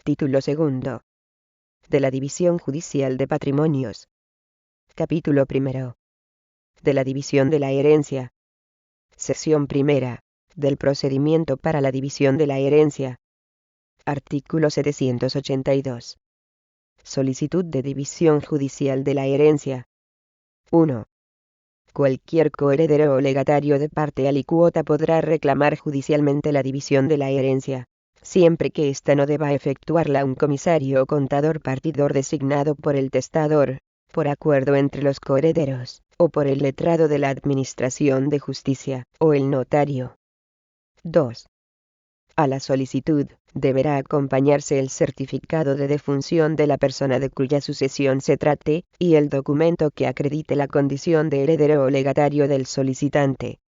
Título segundo. De la División Judicial de Patrimonios. Capítulo primero. De la División de la Herencia. Sesión primera. Del procedimiento para la división de la herencia. Artículo 782. Solicitud de división judicial de la herencia. 1. Cualquier coheredero o legatario de parte alícuota podrá reclamar judicialmente la división de la herencia, siempre que ésta no deba efectuarla un comisario o contador partidor designado por el testador, por acuerdo entre los coherederos, o por el letrado de la Administración de Justicia, o el notario. 2. A la solicitud, deberá acompañarse el certificado de defunción de la persona de cuya sucesión se trate, y el documento que acredite la condición de heredero o legatario del solicitante.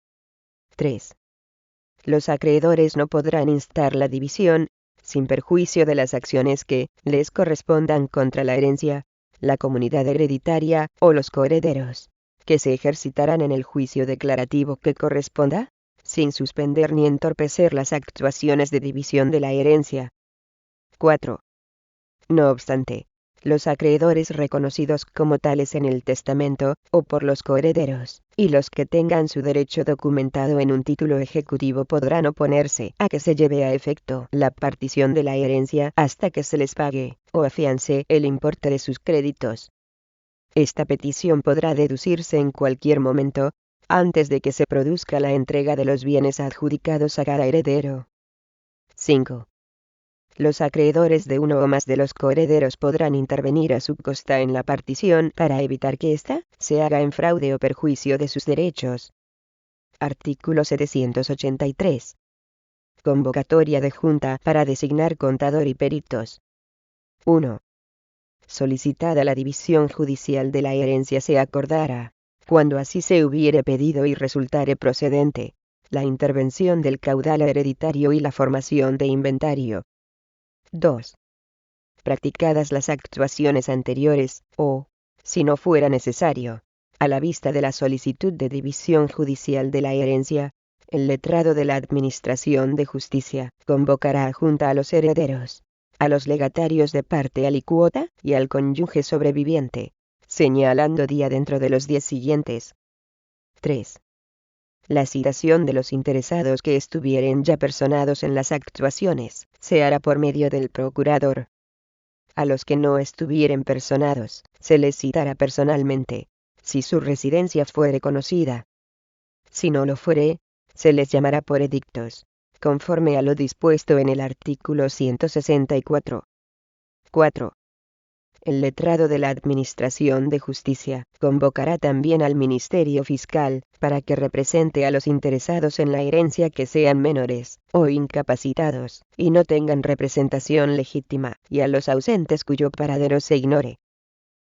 3. Los acreedores no podrán instar la división, sin perjuicio de las acciones que les correspondan contra la herencia, la comunidad hereditaria o los coherederos, que se ejercitarán en el juicio declarativo que corresponda, sin suspender ni entorpecer las actuaciones de división de la herencia. 4. No obstante, los acreedores reconocidos como tales en el testamento, o por los coherederos, y los que tengan su derecho documentado en un título ejecutivo podrán oponerse a que se lleve a efecto la partición de la herencia hasta que se les pague, o afiance, el importe de sus créditos. Esta petición podrá deducirse en cualquier momento, antes de que se produzca la entrega de los bienes adjudicados a cada heredero. 5. Los acreedores de uno o más de los coherederos podrán intervenir a su costa en la partición para evitar que ésta se haga en fraude o perjuicio de sus derechos. Artículo 783. Convocatoria de junta para designar contador y peritos. 1. Solicitada la división judicial de la herencia se acordará, cuando así se hubiere pedido y resultare procedente, la intervención del caudal hereditario y la formación de inventario. 2. Practicadas las actuaciones anteriores, o, si no fuera necesario, a la vista de la solicitud de división judicial de la herencia, el letrado de la Administración de Justicia convocará a junta a los herederos, a los legatarios de parte alícuota y al cónyuge sobreviviente, señalando día dentro de los 10 siguientes. 3. La citación de los interesados que estuvieren ya personados en las actuaciones se hará por medio del procurador. A los que no estuvieren personados, se les citará personalmente, si su residencia fuere conocida. Si no lo fuere, se les llamará por edictos, conforme a lo dispuesto en el artículo 164. 4. El letrado de la Administración de Justicia convocará también al Ministerio Fiscal, para que represente a los interesados en la herencia que sean menores, o incapacitados, y no tengan representación legítima, y a los ausentes cuyo paradero se ignore.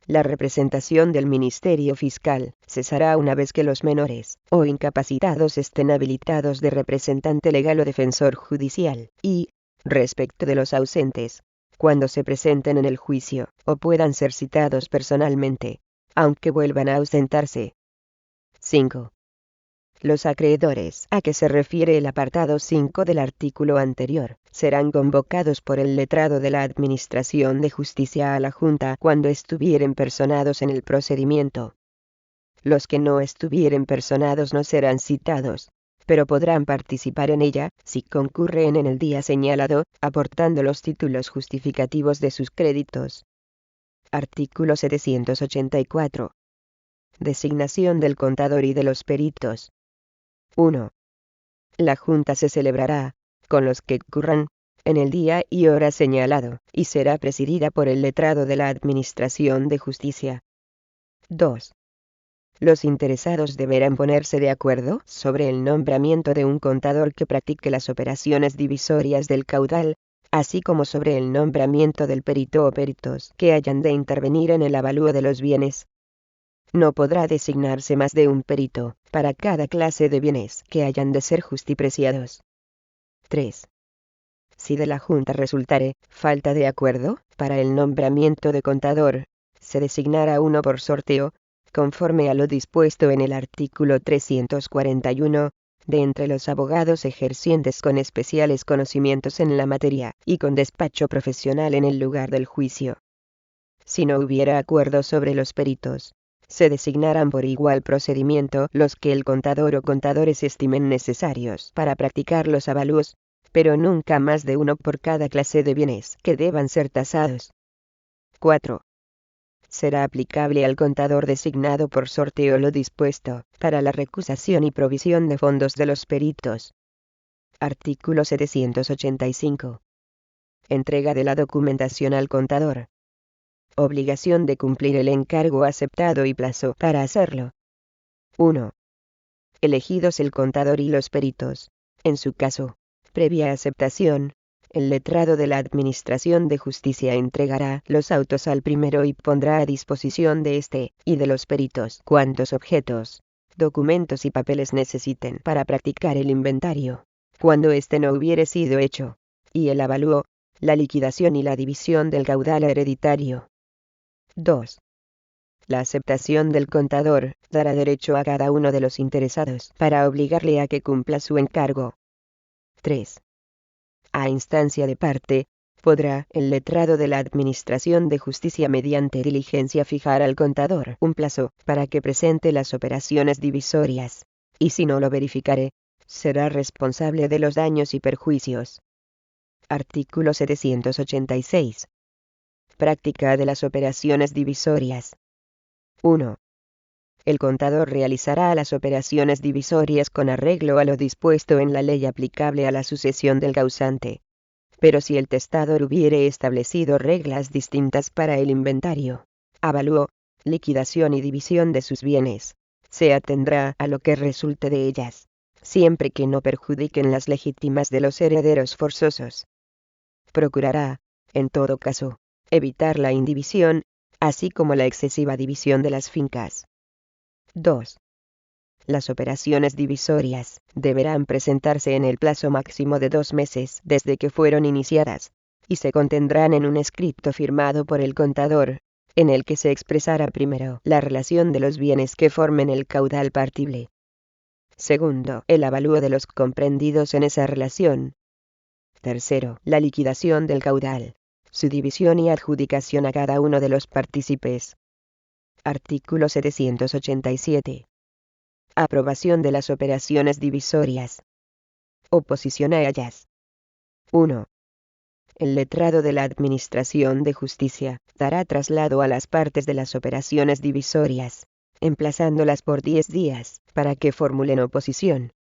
La representación del Ministerio Fiscal cesará una vez que los menores, o incapacitados estén habilitados de representante legal o defensor judicial, y, respecto de los ausentes, cuando se presenten en el juicio, o puedan ser citados personalmente, aunque vuelvan a ausentarse. 5. Los acreedores a que se refiere el apartado 5 del artículo anterior, serán convocados por el letrado de la Administración de Justicia a la Junta cuando estuvieren personados en el procedimiento. Los que no estuvieren personados no serán citados, pero podrán participar en ella, si concurren en el día señalado, aportando los títulos justificativos de sus créditos. Artículo 784. Designación del contador y de los peritos. 1. La Junta se celebrará, con los que concurran, en el día y hora señalado, y será presidida por el letrado de la Administración de Justicia. 2. Los interesados deberán ponerse de acuerdo sobre el nombramiento de un contador que practique las operaciones divisorias del caudal, así como sobre el nombramiento del perito o peritos que hayan de intervenir en el avalúo de los bienes. No podrá designarse más de un perito para cada clase de bienes que hayan de ser justipreciados. 3. Si de la Junta resultare falta de acuerdo para el nombramiento de contador, se designará uno por sorteo, conforme a lo dispuesto en el artículo 341, de entre los abogados ejercientes con especiales conocimientos en la materia y con despacho profesional en el lugar del juicio. Si no hubiera acuerdo sobre los peritos, se designarán por igual procedimiento los que el contador o contadores estimen necesarios para practicar los avalúos, pero nunca más de uno por cada clase de bienes que deban ser tasados. 4. Será aplicable al contador designado por sorteo lo dispuesto para la recusación y provisión de fondos de los peritos. Artículo 785. Entrega de la documentación al contador. Obligación de cumplir el encargo aceptado y plazo para hacerlo. 1. Elegidos el contador y los peritos, en su caso, previa aceptación, el letrado de la Administración de Justicia entregará los autos al primero y pondrá a disposición de éste y de los peritos cuantos objetos, documentos y papeles necesiten para practicar el inventario, cuando éste no hubiere sido hecho, y el avalúo, la liquidación y la división del caudal hereditario. 2. La aceptación del contador dará derecho a cada uno de los interesados para obligarle a que cumpla su encargo. 3. A instancia de parte, podrá el letrado de la Administración de Justicia mediante diligencia fijar al contador un plazo para que presente las operaciones divisorias, y si no lo verificare, será responsable de los daños y perjuicios. Artículo 786. Práctica de las operaciones divisorias. 1. El contador realizará las operaciones divisorias con arreglo a lo dispuesto en la ley aplicable a la sucesión del causante. Pero si el testador hubiere establecido reglas distintas para el inventario, avalúo, liquidación y división de sus bienes, se atendrá a lo que resulte de ellas, siempre que no perjudiquen las legítimas de los herederos forzosos. Procurará, en todo caso, evitar la indivisión, así como la excesiva división de las fincas. 2. Las operaciones divisorias deberán presentarse en el plazo máximo de 2 meses desde que fueron iniciadas, y se contendrán en un escrito firmado por el contador, en el que se expresará primero la relación de los bienes que formen el caudal partible. Segundo, el avalúo de los comprendidos en esa relación. Tercero, la liquidación del caudal, su división y adjudicación a cada uno de los partícipes. Artículo 787. Aprobación de las operaciones divisorias. Oposición a ellas. 1. El letrado de la Administración de Justicia dará traslado a las partes de las operaciones divisorias, emplazándolas por 10 días, para que formulen oposición.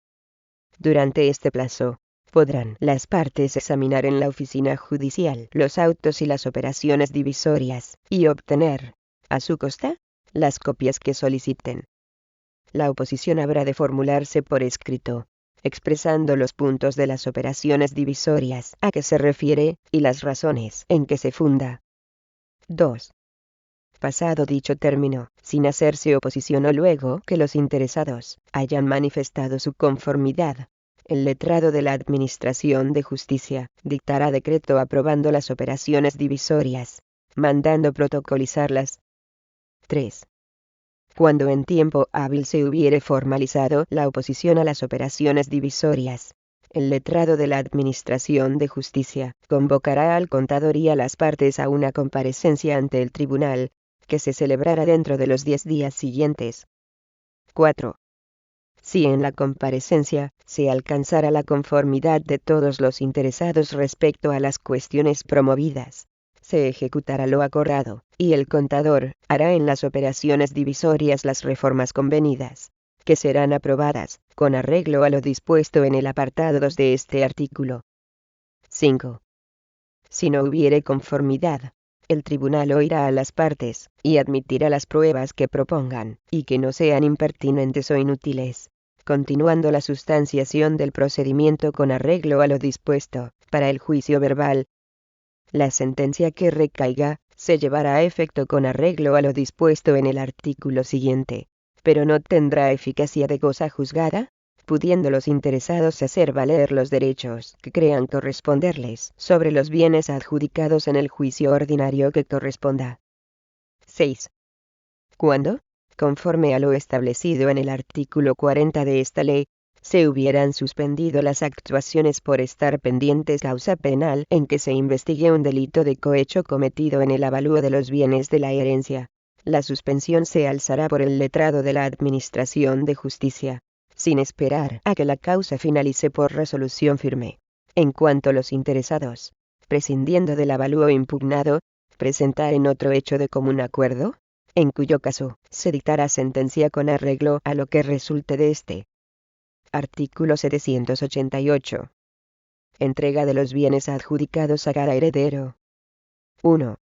Durante este plazo, podrán las partes examinar en la oficina judicial los autos y las operaciones divisorias, y obtener, a su costa, las copias que soliciten. La oposición habrá de formularse por escrito, expresando los puntos de las operaciones divisorias a que se refiere, y las razones en que se funda. 2. Pasado dicho término, sin hacerse oposición o luego que los interesados hayan manifestado su conformidad, el letrado de la Administración de Justicia dictará decreto aprobando las operaciones divisorias, mandando protocolizarlas. 3. Cuando en tiempo hábil se hubiere formalizado la oposición a las operaciones divisorias, el letrado de la Administración de Justicia convocará al contador y a las partes a una comparecencia ante el tribunal, que se celebrará dentro de los 10 días siguientes. 4. Si en la comparecencia se alcanzara la conformidad de todos los interesados respecto a las cuestiones promovidas, se ejecutará lo acordado, y el contador hará en las operaciones divisorias las reformas convenidas, que serán aprobadas, con arreglo a lo dispuesto en el apartado 2 de este artículo. 5. Si no hubiere conformidad, el tribunal oirá a las partes, y admitirá las pruebas que propongan, y que no sean impertinentes o inútiles, continuando la sustanciación del procedimiento con arreglo a lo dispuesto, para el juicio verbal. La sentencia que recaiga, se llevará a efecto con arreglo a lo dispuesto en el artículo siguiente, pero no tendrá eficacia de cosa juzgada, pudiendo los interesados hacer valer los derechos que crean corresponderles sobre los bienes adjudicados en el juicio ordinario que corresponda. 6. Cuando, conforme a lo establecido en el artículo 40 de esta ley, se hubieran suspendido las actuaciones por estar pendientes causa penal en que se investigue un delito de cohecho cometido en el avalúo de los bienes de la herencia. La suspensión se alzará por el letrado de la Administración de Justicia, sin esperar a que la causa finalice por resolución firme. En cuanto los interesados, prescindiendo del avalúo impugnado, presentaren otro hecho de común acuerdo, en cuyo caso se dictará sentencia con arreglo a lo que resulte de este. Artículo 788. Entrega de los bienes adjudicados a cada heredero. 1.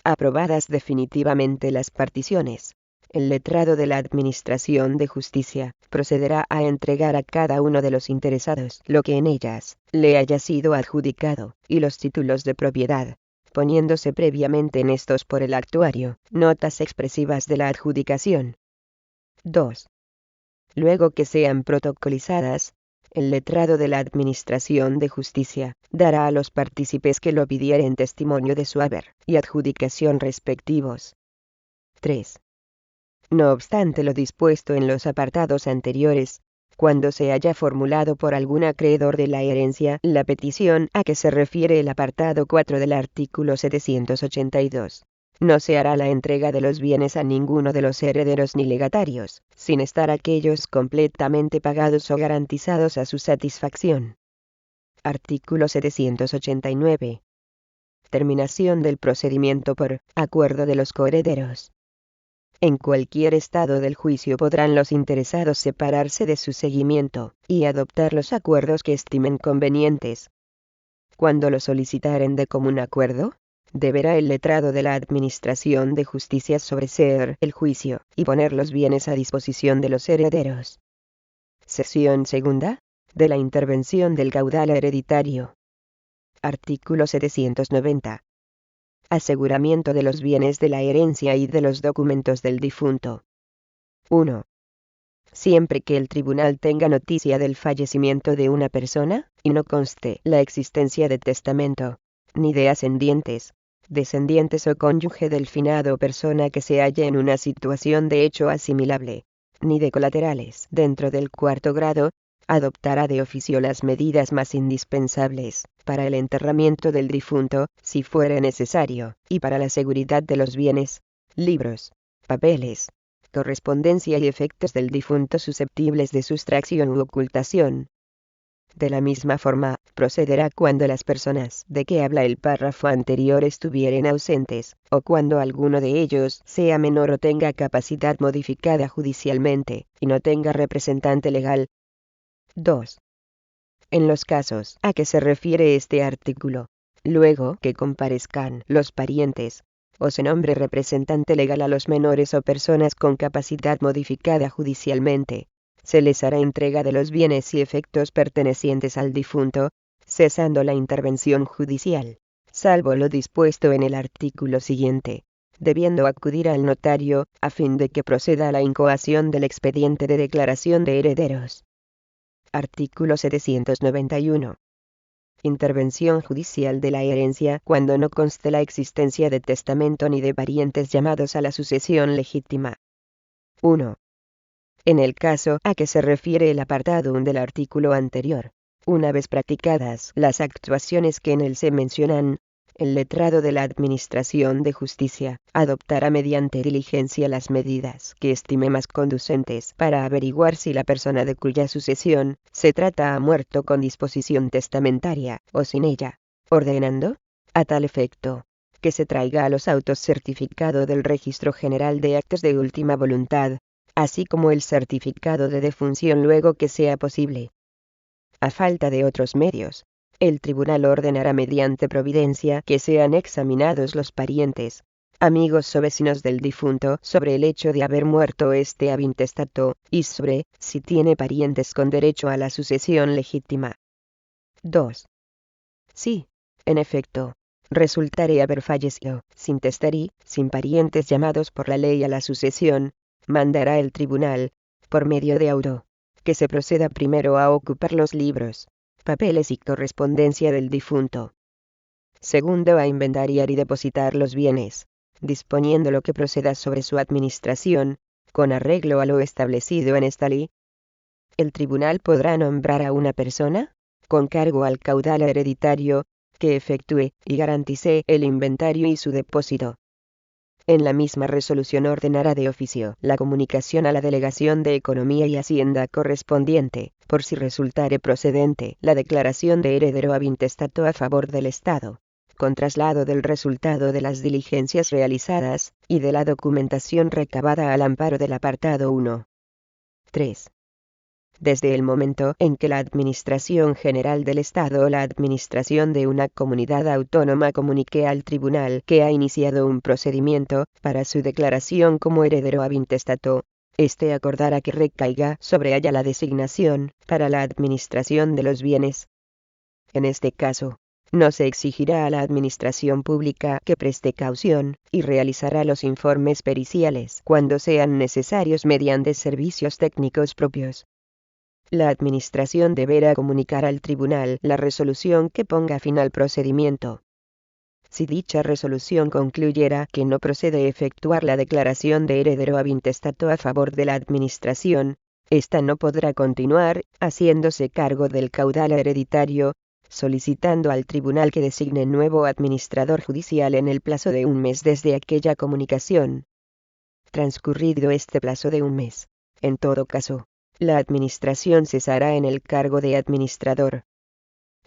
Aprobadas definitivamente las particiones, el letrado de la Administración de Justicia procederá a entregar a cada uno de los interesados lo que en ellas le haya sido adjudicado, y los títulos de propiedad, poniéndose previamente en estos por el actuario notas expresivas de la adjudicación. 2. Luego que sean protocolizadas, el letrado de la Administración de Justicia dará a los partícipes que lo pidieren testimonio de su haber y adjudicación respectivos. 3. No obstante lo dispuesto en los apartados anteriores, cuando se haya formulado por algún acreedor de la herencia la petición a que se refiere el apartado 4 del artículo 782, no se hará la entrega de los bienes a ninguno de los herederos ni legatarios, sin estar aquellos completamente pagados o garantizados a su satisfacción. Artículo 789. Terminación del procedimiento por acuerdo de los coherederos. En cualquier estado del juicio podrán los interesados separarse de su seguimiento y adoptar los acuerdos que estimen convenientes. Cuando lo solicitaren de común acuerdo, deberá el letrado de la Administración de Justicia sobreseer el juicio y poner los bienes a disposición de los herederos. Sección segunda, de la intervención del caudal hereditario. Artículo 790. Aseguramiento de los bienes de la herencia y de los documentos del difunto. 1. Siempre que el tribunal tenga noticia del fallecimiento de una persona, y no conste la existencia de testamento, ni de ascendientes, descendientes o cónyuge del finado persona que se halle en una situación de hecho asimilable, ni de colaterales dentro del cuarto grado, adoptará de oficio las medidas más indispensables para el enterramiento del difunto, si fuere necesario, y para la seguridad de los bienes, libros, papeles, correspondencia y efectos del difunto susceptibles de sustracción u ocultación. De la misma forma, procederá cuando las personas de que habla el párrafo anterior estuvieren ausentes, o cuando alguno de ellos sea menor o tenga capacidad modificada judicialmente, y no tenga representante legal. 2. En los casos a que se refiere este artículo, luego que comparezcan los parientes, o se nombre representante legal a los menores o personas con capacidad modificada judicialmente, se les hará entrega de los bienes y efectos pertenecientes al difunto, cesando la intervención judicial, salvo lo dispuesto en el artículo siguiente, debiendo acudir al notario, a fin de que proceda a la incoación del expediente de declaración de herederos. Artículo 791. Intervención judicial de la herencia cuando no conste la existencia de testamento ni de parientes llamados a la sucesión legítima. 1. En el caso a que se refiere el apartado 1 del artículo anterior, una vez practicadas las actuaciones que en él se mencionan, el letrado de la Administración de Justicia adoptará mediante diligencia las medidas que estime más conducentes para averiguar si la persona de cuya sucesión se trata ha muerto con disposición testamentaria o sin ella, ordenando, a tal efecto, que se traiga a los autos certificado del Registro General de Actos de Última Voluntad, así como el certificado de defunción luego que sea posible. A falta de otros medios, el tribunal ordenará mediante providencia que sean examinados los parientes, amigos o vecinos del difunto sobre el hecho de haber muerto este ab intestato, y sobre si tiene parientes con derecho a la sucesión legítima. 2. Sí, en efecto, resultare haber fallecido, sin testarí, sin parientes llamados por la ley a la sucesión, mandará el tribunal, por medio de auto, que se proceda primero a ocupar los libros, papeles y correspondencia del difunto. Segundo, a inventariar y depositar los bienes, disponiendo lo que proceda sobre su administración, con arreglo a lo establecido en esta ley. el tribunal podrá nombrar a una persona, con cargo al caudal hereditario, que efectúe y garantice el inventario y su depósito. En la misma resolución ordenará de oficio la comunicación a la Delegación de Economía y Hacienda correspondiente, por si resultare procedente la declaración de heredero ab intestato a favor del Estado, con traslado del resultado de las diligencias realizadas, y de la documentación recabada al amparo del apartado 1. 3. Desde el momento en que la Administración General del Estado o la Administración de una comunidad autónoma comunique al tribunal que ha iniciado un procedimiento para su declaración como heredero ab intestato, éste acordará que recaiga sobre ella la designación para la administración de los bienes. En este caso, no se exigirá a la administración pública que preste caución, y realizará los informes periciales cuando sean necesarios mediante servicios técnicos propios. La Administración deberá comunicar al tribunal la resolución que ponga fin al procedimiento. Si dicha resolución concluyera que no procede efectuar la declaración de heredero ab intestato a favor de la Administración, ésta no podrá continuar, haciéndose cargo del caudal hereditario, solicitando al tribunal que designe nuevo administrador judicial en el plazo de un mes desde aquella comunicación. Transcurrido este plazo de un mes, en todo caso, la Administración cesará en el cargo de administrador.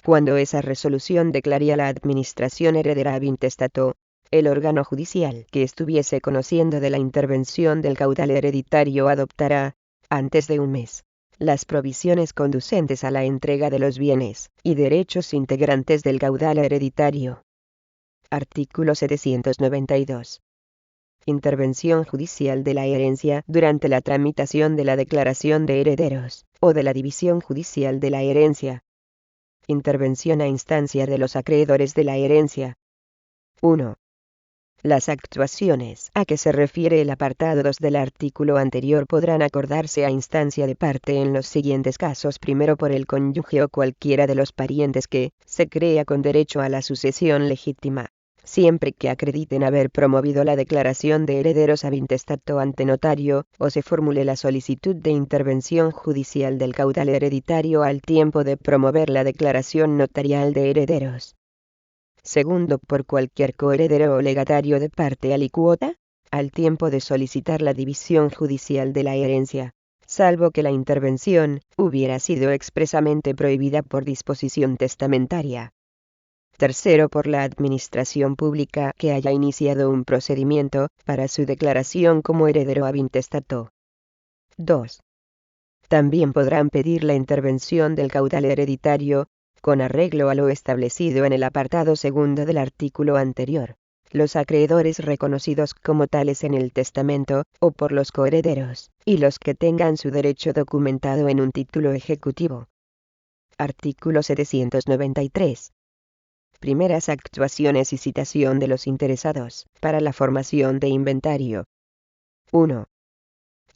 Cuando esa resolución declare a la Administración heredera ab intestato, el órgano judicial que estuviese conociendo de la intervención del caudal hereditario adoptará, antes de un mes, las provisiones conducentes a la entrega de los bienes y derechos integrantes del caudal hereditario. Artículo 792. Intervención judicial de la herencia durante la tramitación de la declaración de herederos, o de la división judicial de la herencia. Intervención a instancia de los acreedores de la herencia. 1. Las actuaciones a que se refiere el apartado 2 del artículo anterior podrán acordarse a instancia de parte en los siguientes casos: primero, por el cónyuge o cualquiera de los parientes que se crea con derecho a la sucesión legítima, siempre que acrediten haber promovido la declaración de herederos ab intestato ante notario, o se formule la solicitud de intervención judicial del caudal hereditario al tiempo de promover la declaración notarial de herederos. Segundo, por cualquier coheredero o legatario de parte alicuota, al tiempo de solicitar la división judicial de la herencia, salvo que la intervención hubiera sido expresamente prohibida por disposición testamentaria. Tercero, por la administración pública que haya iniciado un procedimiento para su declaración como heredero ab intestato. 2. También podrán pedir la intervención del caudal hereditario, con arreglo a lo establecido en el apartado segundo del artículo anterior, los acreedores reconocidos como tales en el testamento, o por los coherederos, y los que tengan su derecho documentado en un título ejecutivo. Artículo 793. Primeras actuaciones y citación de los interesados, para la formación de inventario. 1.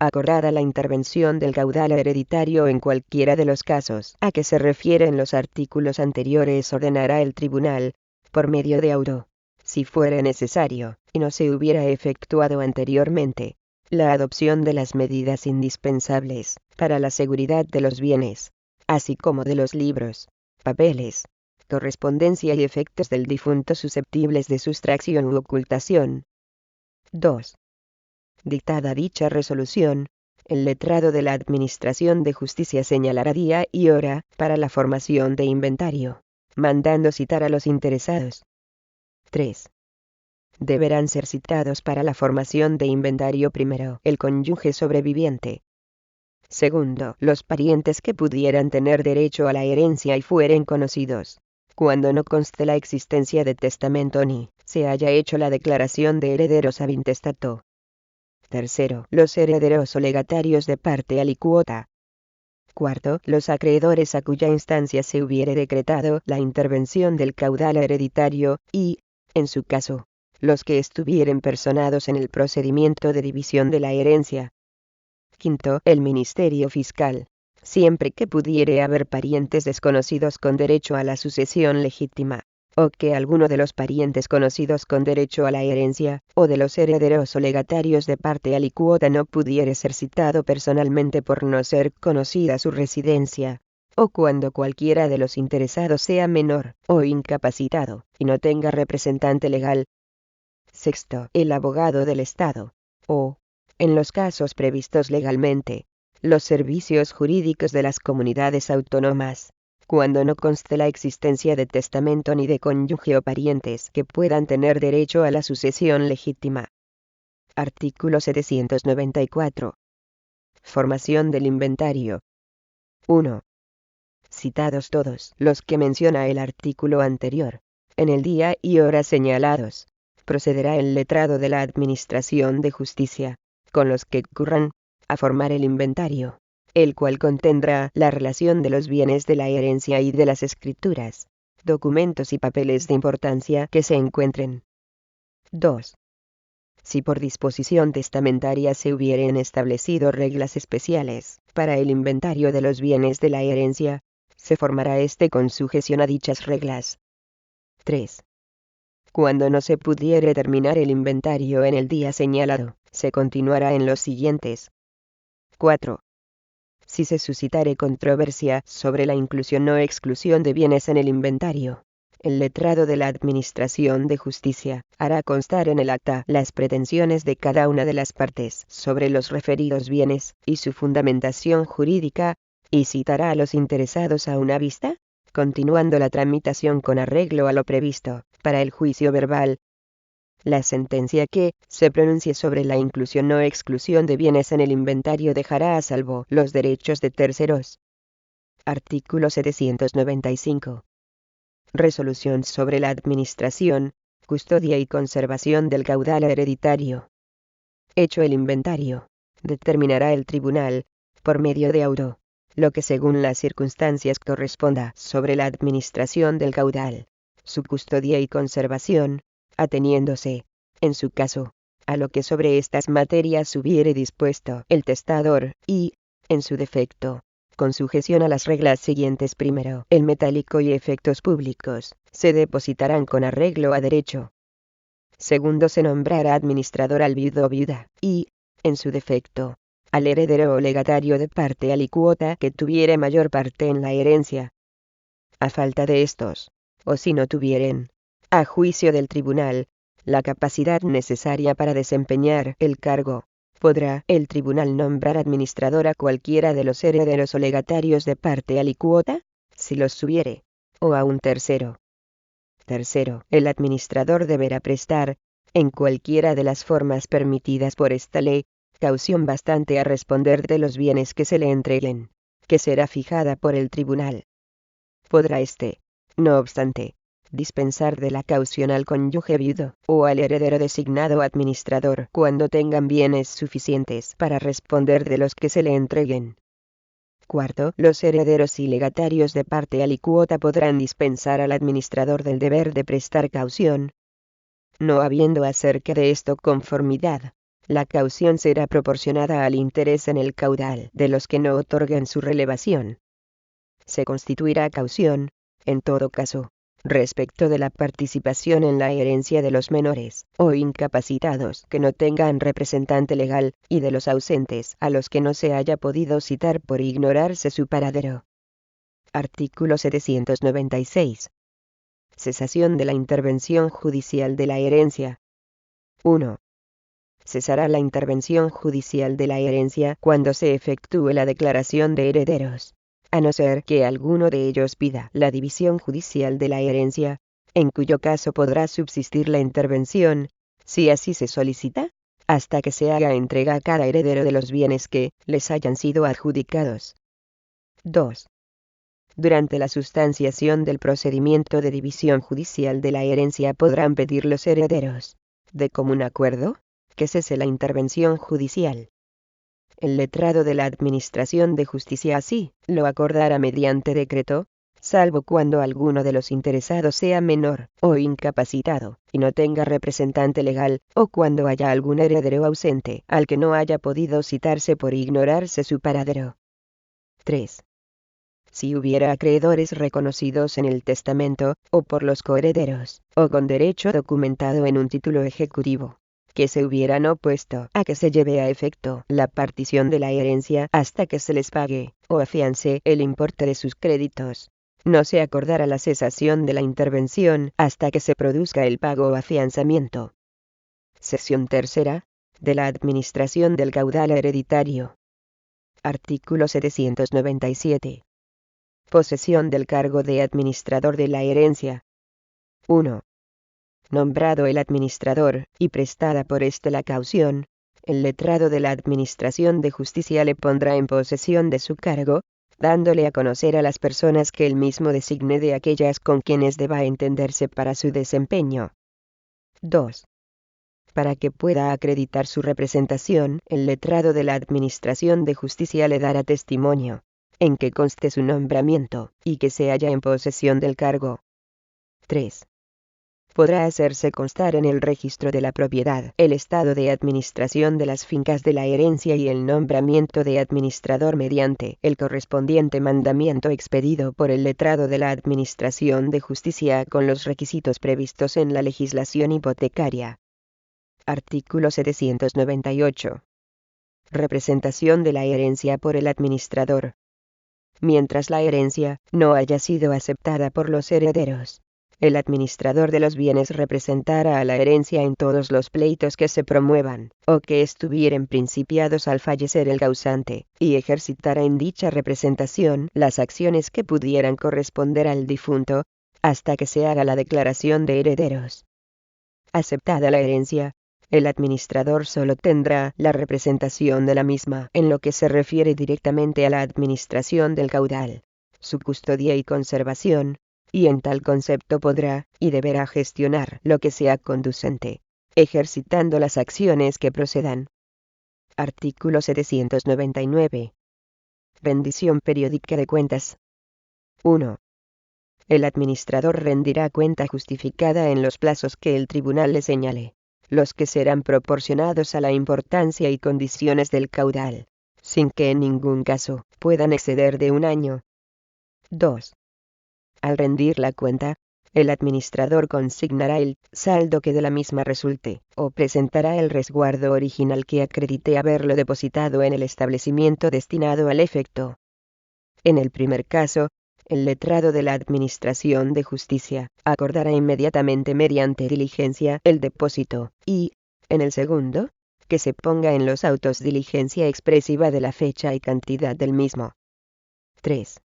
Acordada la intervención del caudal hereditario en cualquiera de los casos a que se refieren los artículos anteriores, ordenará el tribunal, por medio de auto, si fuere necesario, y no se hubiera efectuado anteriormente, la adopción de las medidas indispensables para la seguridad de los bienes, así como de los libros, papeles, correspondencia y efectos del difunto susceptibles de sustracción u ocultación. 2. Dictada dicha resolución, el letrado de la Administración de Justicia señalará día y hora para la formación de inventario, mandando citar a los interesados. 3. Deberán ser citados para la formación de inventario: primero, el cónyuge sobreviviente. Segundo, los parientes que pudieran tener derecho a la herencia y fueren conocidos, cuando no conste la existencia de testamento ni se haya hecho la declaración de herederos ab intestato. Tercero, los herederos o legatarios de parte alicuota. Cuarto, los acreedores a cuya instancia se hubiere decretado la intervención del caudal hereditario, y, en su caso, los que estuvieren personados en el procedimiento de división de la herencia. Quinto, el Ministerio Fiscal, siempre que pudiere haber parientes desconocidos con derecho a la sucesión legítima, o que alguno de los parientes conocidos con derecho a la herencia, o de los herederos o legatarios de parte alicuota no pudiere ser citado personalmente por no ser conocida su residencia, o cuando cualquiera de los interesados sea menor, o incapacitado, y no tenga representante legal. Sexto, el abogado del Estado, o, en los casos previstos legalmente, los servicios jurídicos de las comunidades autónomas, cuando no conste la existencia de testamento ni de cónyuge o parientes que puedan tener derecho a la sucesión legítima. Artículo 794. Formación del inventario. 1. Citados todos los que menciona el artículo anterior, en el día y hora señalados, procederá el letrado de la Administración de Justicia, con los que concurran, a formar el inventario, el cual contendrá la relación de los bienes de la herencia y de las escrituras, documentos y papeles de importancia que se encuentren. 2. Si por disposición testamentaria se hubieren establecido reglas especiales para el inventario de los bienes de la herencia, se formará este con sujeción a dichas reglas. 3. Cuando no se pudiere terminar el inventario en el día señalado, se continuará en los siguientes. 4. Si se suscitare controversia sobre la inclusión o exclusión de bienes en el inventario, el letrado de la Administración de Justicia hará constar en el acta las pretensiones de cada una de las partes sobre los referidos bienes y su fundamentación jurídica, y citará a los interesados a una vista, continuando la tramitación con arreglo a lo previsto para el juicio verbal. La sentencia que se pronuncie sobre la inclusión o exclusión de bienes en el inventario dejará a salvo los derechos de terceros. Artículo 795. Resolución sobre la administración, custodia y conservación del caudal hereditario. Hecho el inventario, determinará el tribunal, por medio de auto, lo que según las circunstancias corresponda sobre la administración del caudal, su custodia y conservación, ateniéndose, en su caso, a lo que sobre estas materias hubiere dispuesto el testador, y, en su defecto, con sujeción a las reglas siguientes. Primero, el metálico y efectos públicos, se depositarán con arreglo a derecho. Segundo, se nombrará administrador al viudo o viuda, y, en su defecto, al heredero o legatario de parte alicuota que tuviere mayor parte en la herencia. A falta de estos, o si no tuvieren, a juicio del tribunal, la capacidad necesaria para desempeñar el cargo, podrá el tribunal nombrar administrador a cualquiera de los herederos o legatarios de parte alicuota, si los hubiere, o a un tercero. Tercero, el administrador deberá prestar, en cualquiera de las formas permitidas por esta ley, caución bastante a responder de los bienes que se le entreguen, que será fijada por el tribunal. Podrá éste, no obstante, dispensar de la caución al cónyuge viudo o al heredero designado administrador cuando tengan bienes suficientes para responder de los que se le entreguen. Cuarto, los herederos y legatarios de parte alicuota podrán dispensar al administrador del deber de prestar caución. No habiendo acerca de esto conformidad, la caución será proporcionada al interés en el caudal de los que no otorguen su relevación. Se constituirá caución, en todo caso, respecto de la participación en la herencia de los menores o incapacitados que no tengan representante legal, y de los ausentes a los que no se haya podido citar por ignorarse su paradero. Artículo 796. Cesación de la intervención judicial de la herencia. 1. Cesará la intervención judicial de la herencia cuando se efectúe la declaración de herederos, a no ser que alguno de ellos pida la división judicial de la herencia, en cuyo caso podrá subsistir la intervención, si así se solicita, hasta que se haga entrega a cada heredero de los bienes que les hayan sido adjudicados. 2. Durante la sustanciación del procedimiento de división judicial de la herencia podrán pedir los herederos, de común acuerdo, que cese la intervención judicial. El letrado de la Administración de Justicia así lo acordará mediante decreto, salvo cuando alguno de los interesados sea menor o incapacitado y no tenga representante legal, o cuando haya algún heredero ausente al que no haya podido citarse por ignorarse su paradero. 3. si hubiera acreedores reconocidos en el testamento, o por los coherederos, o con derecho documentado en un título ejecutivo, que se hubieran opuesto a que se lleve a efecto la partición de la herencia hasta que se les pague, o afiance, el importe de sus créditos. No se acordará la cesación de la intervención hasta que se produzca el pago o afianzamiento. Sección tercera. De la administración del caudal hereditario. Artículo 797. Posesión del cargo de administrador de la herencia. 1. Nombrado el administrador, y prestada por éste la caución, el letrado de la Administración de Justicia le pondrá en posesión de su cargo, dándole a conocer a las personas que él mismo designe de aquellas con quienes deba entenderse para su desempeño. 2. Para que pueda acreditar su representación, el letrado de la Administración de Justicia le dará testimonio, en que conste su nombramiento, y que se halla en posesión del cargo. 3. Podrá hacerse constar en el registro de la propiedad el estado de administración de las fincas de la herencia y el nombramiento de administrador mediante el correspondiente mandamiento expedido por el letrado de la Administración de Justicia con los requisitos previstos en la legislación hipotecaria. Artículo 798. Representación de la herencia por el administrador. Mientras la herencia no haya sido aceptada por los herederos, el administrador de los bienes representará a la herencia en todos los pleitos que se promuevan, o que estuvieren principiados al fallecer el causante, y ejercitará en dicha representación las acciones que pudieran corresponder al difunto, hasta que se haga la declaración de herederos. Aceptada la herencia, el administrador solo tendrá la representación de la misma en lo que se refiere directamente a la administración del caudal, su custodia y conservación, y en tal concepto podrá y deberá gestionar lo que sea conducente, ejercitando las acciones que procedan. Artículo 799. Rendición periódica de cuentas. 1. El administrador rendirá cuenta justificada en los plazos que el tribunal le señale, los que serán proporcionados a la importancia y condiciones del caudal, sin que en ningún caso puedan exceder de un año. 2. Al rendir la cuenta, el administrador consignará el saldo que de la misma resulte, o presentará el resguardo original que acredite haberlo depositado en el establecimiento destinado al efecto. En el primer caso, el letrado de la Administración de Justicia acordará inmediatamente mediante diligencia el depósito, y, en el segundo, que se ponga en los autos diligencia expresiva de la fecha y cantidad del mismo. 3.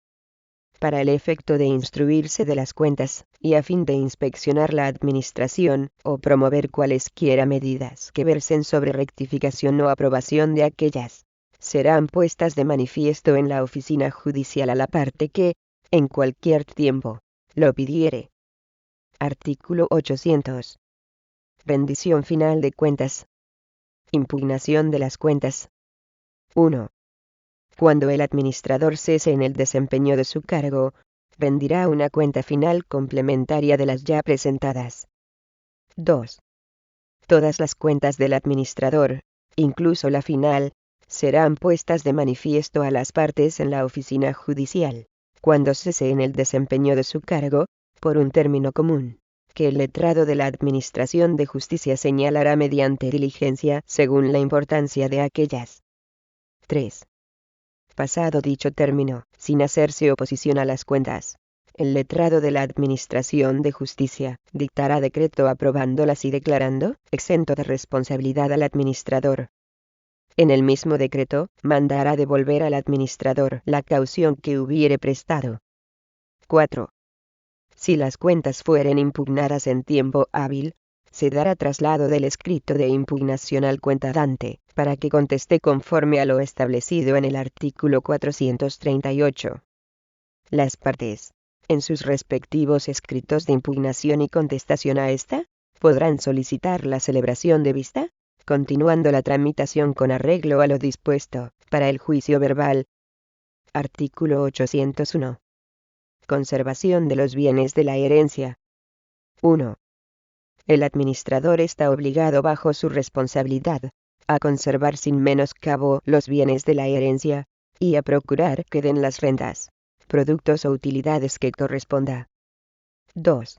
Para el efecto de instruirse de las cuentas, y a fin de inspeccionar la administración, o promover cualesquiera medidas que versen sobre rectificación o aprobación de aquellas, serán puestas de manifiesto en la oficina judicial a la parte que, en cualquier tiempo, lo pidiere. Artículo 800. Rendición final de cuentas. Impugnación de las cuentas. 1. Cuando el administrador cese en el desempeño de su cargo, rendirá una cuenta final complementaria de las ya presentadas. 2. Todas las cuentas del administrador, incluso la final, serán puestas de manifiesto a las partes en la oficina judicial, cuando cese en el desempeño de su cargo, por un término común, que el letrado de la Administración de Justicia señalará mediante diligencia según la importancia de aquellas. 3. Pasado dicho término, sin hacerse oposición a las cuentas, el letrado de la Administración de Justicia dictará decreto aprobándolas y declarando exento de responsabilidad al administrador. En el mismo decreto, mandará devolver al administrador la caución que hubiere prestado. 4. Si las cuentas fueren impugnadas en tiempo hábil, se dará traslado del escrito de impugnación al cuentadante, para que conteste conforme a lo establecido en el artículo 438. Las partes, en sus respectivos escritos de impugnación y contestación a esta, podrán solicitar la celebración de vista, continuando la tramitación con arreglo a lo dispuesto, para el juicio verbal. Artículo 801. Conservación de los bienes de la herencia. 1. El administrador está obligado bajo su responsabilidad a conservar sin menoscabo los bienes de la herencia, y a procurar que den las rentas, productos o utilidades que corresponda. 2.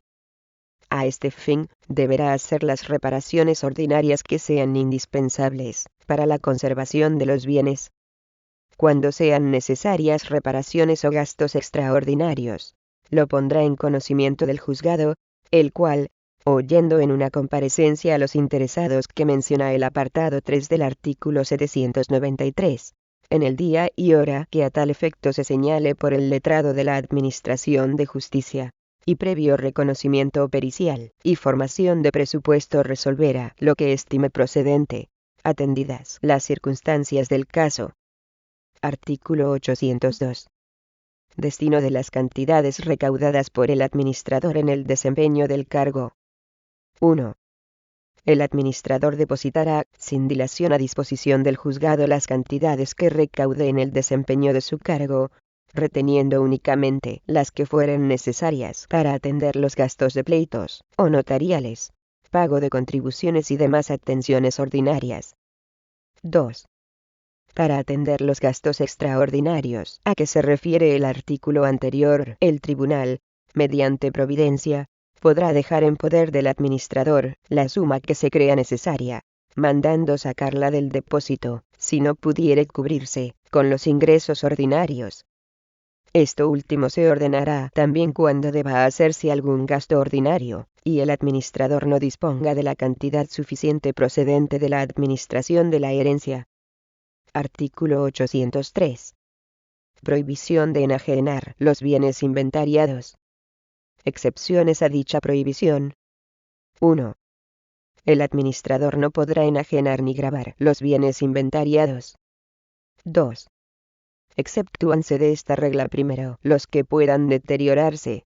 A este fin, deberá hacer las reparaciones ordinarias que sean indispensables para la conservación de los bienes. Cuando sean necesarias reparaciones o gastos extraordinarios, lo pondrá en conocimiento del juzgado, el cual, oyendo en una comparecencia a los interesados que menciona el apartado 3 del artículo 793, en el día y hora que a tal efecto se señale por el letrado de la Administración de Justicia, y previo reconocimiento pericial y formación de presupuesto resolverá lo que estime procedente, atendidas las circunstancias del caso. Artículo 802. Destino de las cantidades recaudadas por el administrador en el desempeño del cargo. 1. El administrador depositará, sin dilación a disposición del juzgado las cantidades que recaude en el desempeño de su cargo, reteniendo únicamente las que fueren necesarias para atender los gastos de pleitos o notariales, pago de contribuciones y demás atenciones ordinarias. 2. Para atender los gastos extraordinarios a que se refiere el artículo anterior, el tribunal, mediante providencia, podrá dejar en poder del administrador la suma que se crea necesaria, mandando sacarla del depósito, si no pudiere cubrirse con los ingresos ordinarios. Esto último se ordenará también cuando deba hacerse algún gasto ordinario, y el administrador no disponga de la cantidad suficiente procedente de la administración de la herencia. Artículo 803. Prohibición de enajenar los bienes inventariados. Excepciones a dicha prohibición. 1. El administrador no podrá enajenar ni gravar los bienes inventariados. 2. Exceptúanse de esta regla primero los que puedan deteriorarse.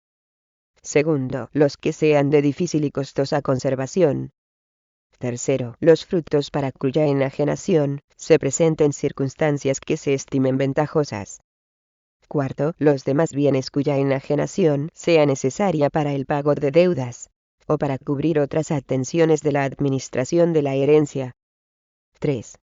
Segundo, los que sean de difícil y costosa conservación. Tercero, los frutos para cuya enajenación se presenten circunstancias que se estimen ventajosas. Cuarto, los demás bienes cuya enajenación sea necesaria para el pago de deudas, o para cubrir otras atenciones de la administración de la herencia. 3.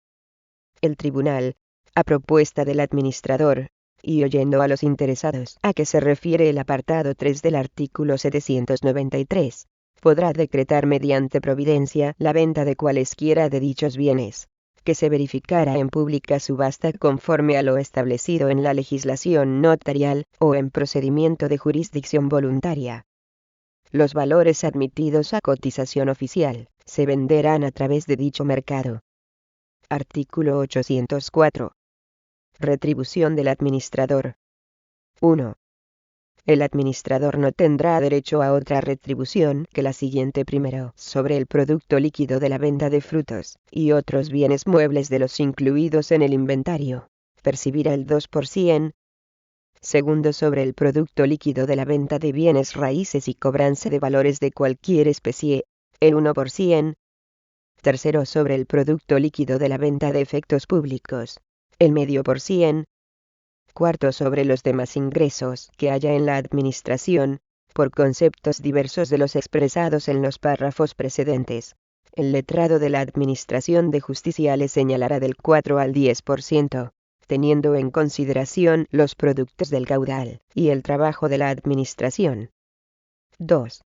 El tribunal, a propuesta del administrador, y oyendo a los interesados a que se refiere el apartado 3 del artículo 793, podrá decretar mediante providencia la venta de cualesquiera de dichos bienes, que se verificara en pública subasta conforme a lo establecido en la legislación notarial o en procedimiento de jurisdicción voluntaria. Los valores admitidos a cotización oficial se venderán a través de dicho mercado. Artículo 804. Retribución del administrador. 1. El administrador no tendrá derecho a otra retribución que la siguiente: primero, sobre el producto líquido de la venta de frutos y otros bienes muebles de los incluidos en el inventario, percibirá el 2%. Segundo, sobre el producto líquido de la venta de bienes raíces y cobranza de valores de cualquier especie, el 1%. Tercero, sobre el producto líquido de la venta de efectos públicos, el 0,5%. Cuarto, sobre los demás ingresos que haya en la administración, por conceptos diversos de los expresados en los párrafos precedentes, el letrado de la Administración de Justicia le señalará del 4 al 10%, teniendo en consideración los productos del caudal y el trabajo de la administración. 2.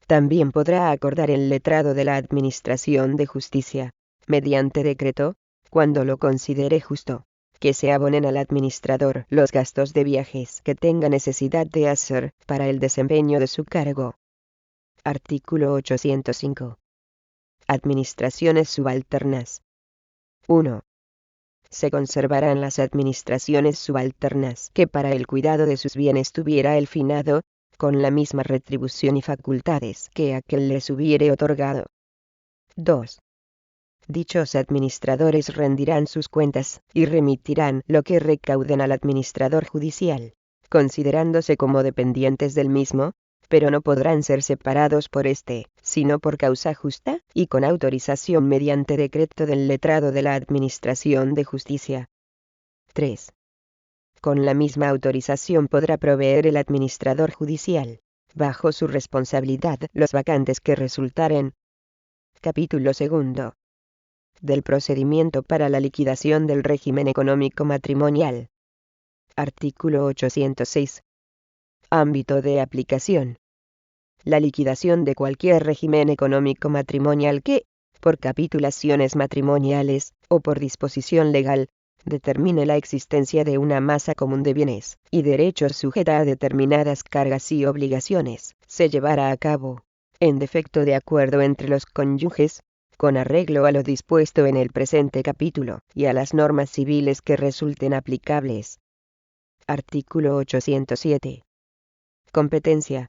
También podrá acordar el letrado de la Administración de Justicia, mediante decreto, cuando lo considere justo, que se abonen al administrador los gastos de viajes que tenga necesidad de hacer para el desempeño de su cargo. Artículo 805. Administraciones subalternas. 1. Se conservarán las administraciones subalternas que para el cuidado de sus bienes tuviera el finado, con la misma retribución y facultades que aquel les hubiere otorgado. 2. Dichos administradores rendirán sus cuentas y remitirán lo que recauden al administrador judicial, considerándose como dependientes del mismo, pero no podrán ser separados por éste, sino por causa justa y con autorización mediante decreto del letrado de la Administración de Justicia. 3. Con la misma autorización podrá proveer el administrador judicial, bajo su responsabilidad, los vacantes que resultaren. Capítulo 2. Del procedimiento para la liquidación del régimen económico matrimonial. Artículo 806. Ámbito de aplicación. La liquidación de cualquier régimen económico matrimonial que, por capitulaciones matrimoniales, o por disposición legal, determine la existencia de una masa común de bienes y derechos sujeta a determinadas cargas y obligaciones, se llevará a cabo, en defecto de acuerdo entre los cónyuges, con arreglo a lo dispuesto en el presente capítulo y a las normas civiles que resulten aplicables. Artículo 807. Competencia.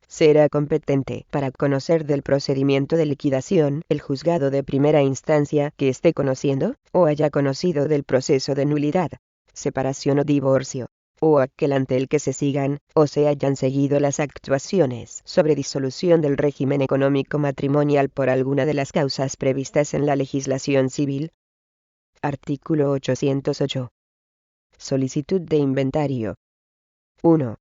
Será competente para conocer del procedimiento de liquidación el juzgado de primera instancia que esté conociendo, o haya conocido del proceso de nulidad, separación o divorcio, o aquel ante el que se sigan, o se hayan seguido las actuaciones sobre disolución del régimen económico matrimonial por alguna de las causas previstas en la legislación civil. Artículo 808. Solicitud de inventario. 1.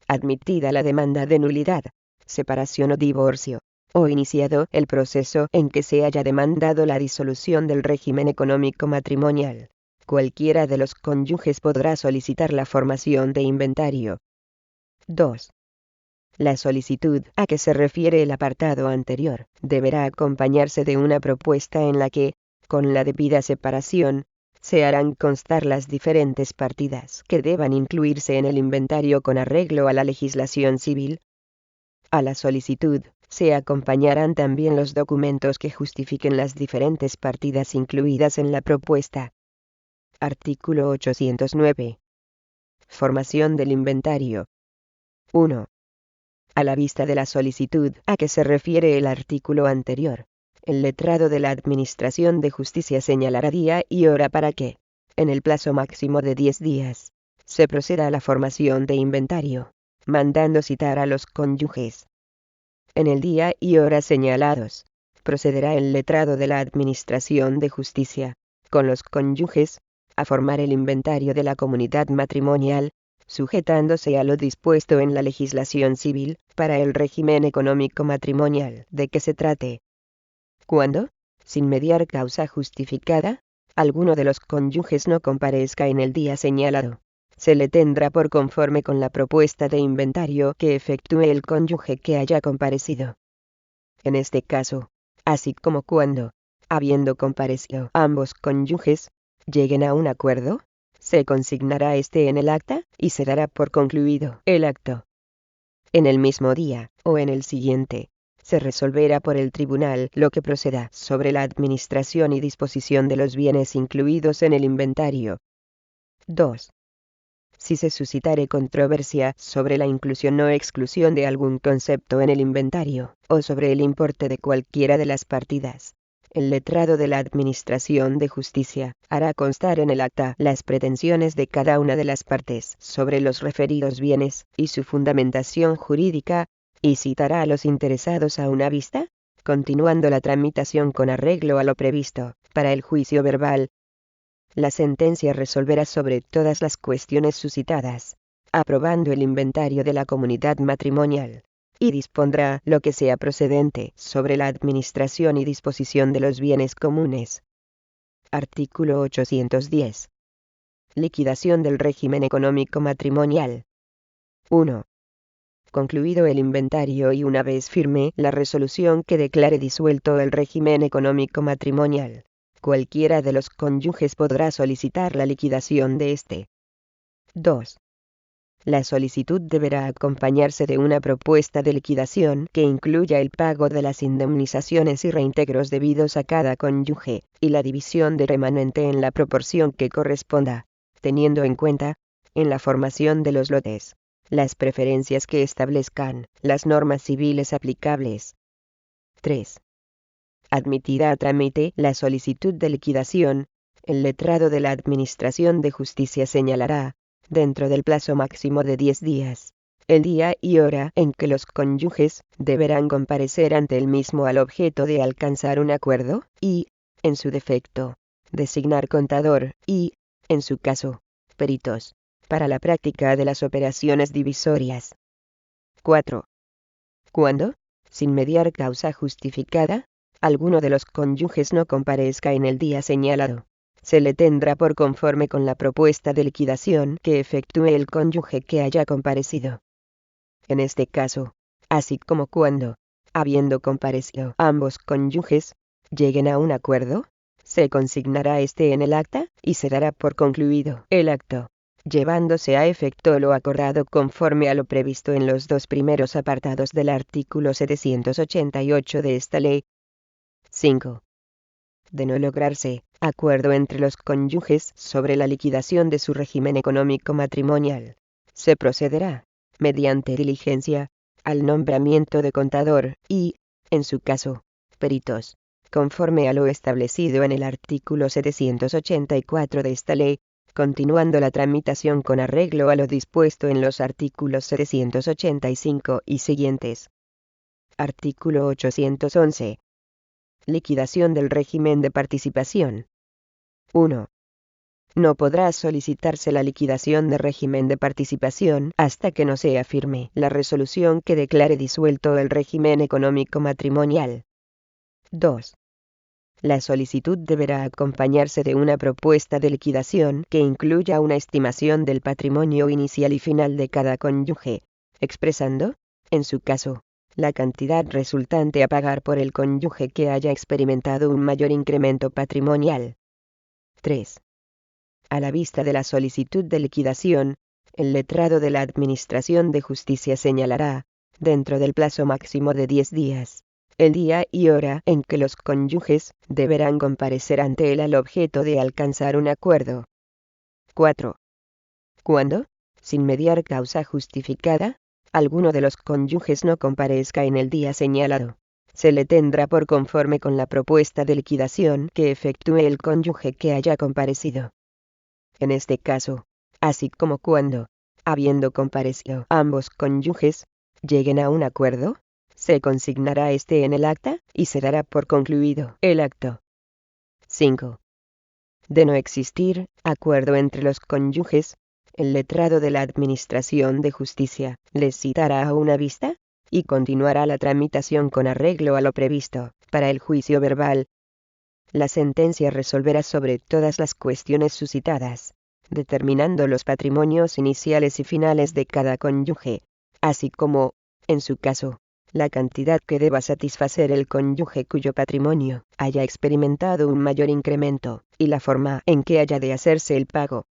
Admitida la demanda de nulidad, separación o divorcio, o iniciado el proceso en que se haya demandado la disolución del régimen económico matrimonial, cualquiera de los cónyuges podrá solicitar la formación de inventario. 2. La solicitud a que se refiere el apartado anterior deberá acompañarse de una propuesta en la que, con la debida separación, se harán constar las diferentes partidas que deban incluirse en el inventario con arreglo a la legislación civil. A la solicitud se acompañarán también los documentos que justifiquen las diferentes partidas incluidas en la propuesta. Artículo 809. Formación del inventario. 1. A la vista de la solicitud a que se refiere el artículo anterior, el letrado de la Administración de Justicia señalará día y hora para que, en el plazo máximo de 10 días, se proceda a la formación de inventario, mandando citar a los cónyuges. En el día y hora señalados, procederá el letrado de la Administración de Justicia, con los cónyuges, a formar el inventario de la comunidad matrimonial, sujetándose a lo dispuesto en la legislación civil, para el régimen económico matrimonial de que se trate. Cuando, sin mediar causa justificada, alguno de los cónyuges no comparezca en el día señalado, se le tendrá por conforme con la propuesta de inventario que efectúe el cónyuge que haya comparecido. En este caso, así como cuando, habiendo comparecido ambos cónyuges, lleguen a un acuerdo, se consignará este en el acta y se dará por concluido el acto. En el mismo día, o en el siguiente, se resolverá por el tribunal lo que proceda sobre la administración y disposición de los bienes incluidos en el inventario. 2. Si se suscitare controversia sobre la inclusión o exclusión de algún concepto en el inventario, o sobre el importe de cualquiera de las partidas, el letrado de la Administración de Justicia hará constar en el acta las pretensiones de cada una de las partes sobre los referidos bienes y su fundamentación jurídica, y citará a los interesados a una vista, continuando la tramitación con arreglo a lo previsto para el juicio verbal. La sentencia resolverá sobre todas las cuestiones suscitadas, aprobando el inventario de la comunidad matrimonial, y dispondrá lo que sea procedente sobre la administración y disposición de los bienes comunes. Artículo 810. Liquidación del régimen económico matrimonial. 1. Concluido el inventario y una vez firme la resolución que declare disuelto el régimen económico matrimonial, cualquiera de los cónyuges podrá solicitar la liquidación de este. 2. La solicitud deberá acompañarse de una propuesta de liquidación que incluya el pago de las indemnizaciones y reintegros debidos a cada cónyuge, y la división del remanente en la proporción que corresponda, teniendo en cuenta, en la formación de los lotes, las preferencias que establezcan las normas civiles aplicables. 3. Admitida a trámite la solicitud de liquidación, el letrado de la Administración de Justicia señalará, dentro del plazo máximo de 10 días, el día y hora en que los cónyuges deberán comparecer ante el mismo al objeto de alcanzar un acuerdo, y, en su defecto, designar contador y, en su caso, peritos, para la práctica de las operaciones divisorias. 4. Cuando, sin mediar causa justificada, alguno de los cónyuges no comparezca en el día señalado, se le tendrá por conforme con la propuesta de liquidación que efectúe el cónyuge que haya comparecido. En este caso, así como cuando, habiendo comparecido ambos cónyuges, lleguen a un acuerdo, se consignará este en el acta y se dará por concluido el acto, llevándose a efecto lo acordado conforme a lo previsto en los dos primeros apartados del artículo 788 de esta ley. 5. De no lograrse acuerdo entre los cónyuges sobre la liquidación de su régimen económico matrimonial, se procederá, mediante diligencia, al nombramiento de contador y, en su caso, peritos, conforme a lo establecido en el artículo 784 de esta ley, continuando la tramitación con arreglo a lo dispuesto en los artículos 785 y siguientes. Artículo 811. Liquidación del régimen de participación. 1. No podrá solicitarse la liquidación de régimen de participación hasta que no sea firme la resolución que declare disuelto el régimen económico matrimonial. 2. La solicitud deberá acompañarse de una propuesta de liquidación que incluya una estimación del patrimonio inicial y final de cada cónyuge, expresando, en su caso, la cantidad resultante a pagar por el cónyuge que haya experimentado un mayor incremento patrimonial. 3. A la vista de la solicitud de liquidación, el letrado de la Administración de Justicia señalará, dentro del plazo máximo de 10 días, el día y hora en que los cónyuges deberán comparecer ante él al objeto de alcanzar un acuerdo. 4. Cuando, sin mediar causa justificada, alguno de los cónyuges no comparezca en el día señalado, se le tendrá por conforme con la propuesta de liquidación que efectúe el cónyuge que haya comparecido. En este caso, así como cuando, habiendo comparecido ambos cónyuges, lleguen a un acuerdo, se consignará este en el acta y se dará por concluido el acto. 5. De no existir acuerdo entre los cónyuges, el letrado de la Administración de Justicia les citará a una vista y continuará la tramitación con arreglo a lo previsto para el juicio verbal. La sentencia resolverá sobre todas las cuestiones suscitadas, determinando los patrimonios iniciales y finales de cada cónyuge, así como, en su caso, la cantidad que deba satisfacer el cónyuge cuyo patrimonio haya experimentado un mayor incremento, y la forma en que haya de hacerse el pago.